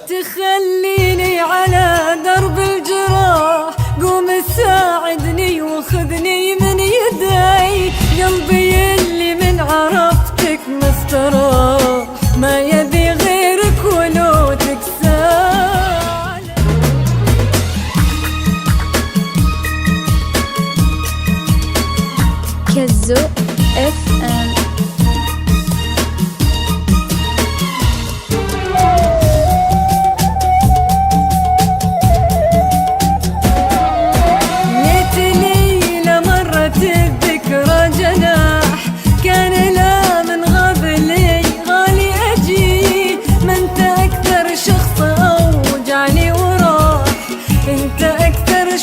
تخليني على درب الجراح، قوم ساعدني وخذني من يدي، قلبي اللي من عرفتك مستراح، ما يبي غيرك ولو تكسال. كزو FM.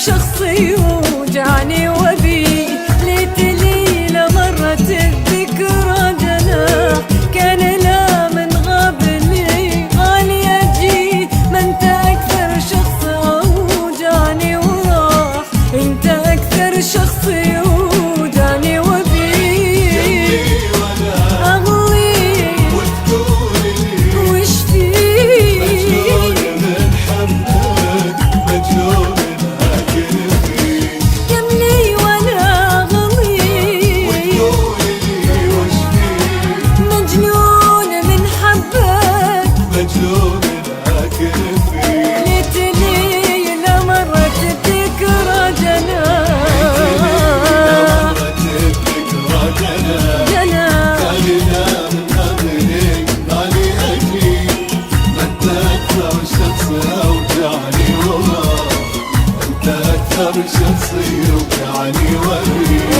شخص يوجعني وبي ليتلي لمرت الذكرى جناح، كان لا من غبلي غالي أجي، ما انت أكثر شخص أوجعني وراح، انت أكثر شخص يوجعني وبي أغلي وش فيه مجنون شخص يوجعني وبي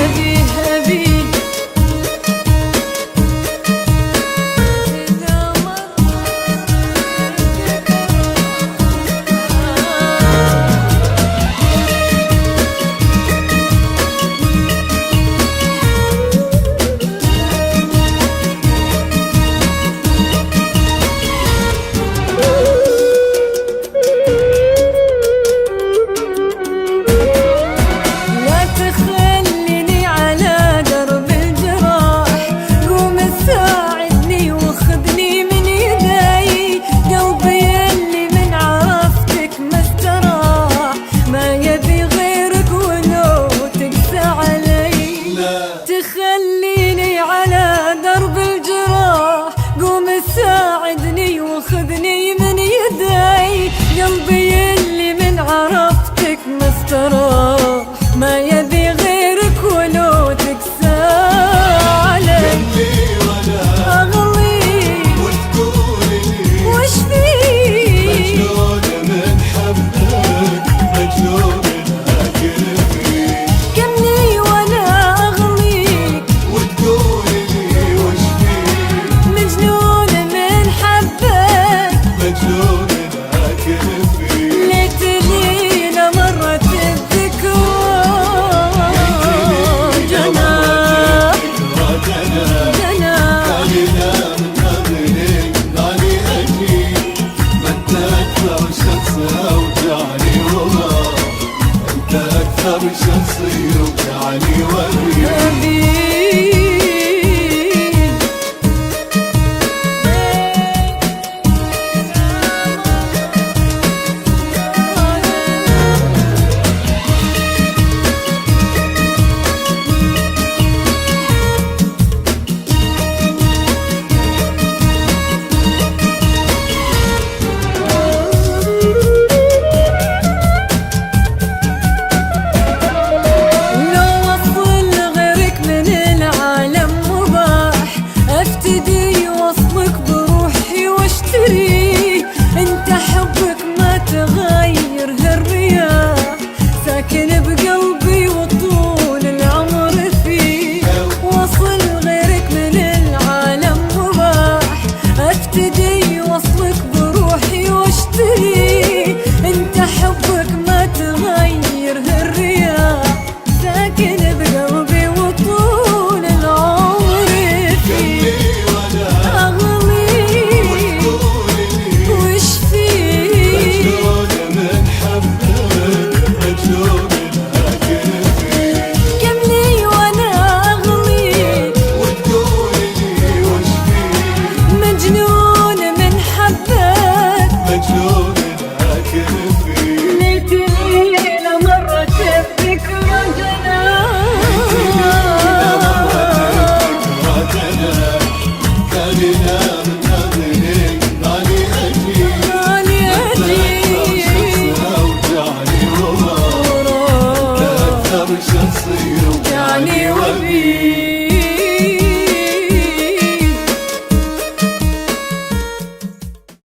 تخليني على درب الجراح، قوم ساعدني وخذني من يدي، قلبي اللي من عرفتك مستراح، ما يبي غيرك ولو تكسى علي. أغلي وش فيه مجنون من حبك، مجنون ليتلي لمرت الذكرى وجعني وبيه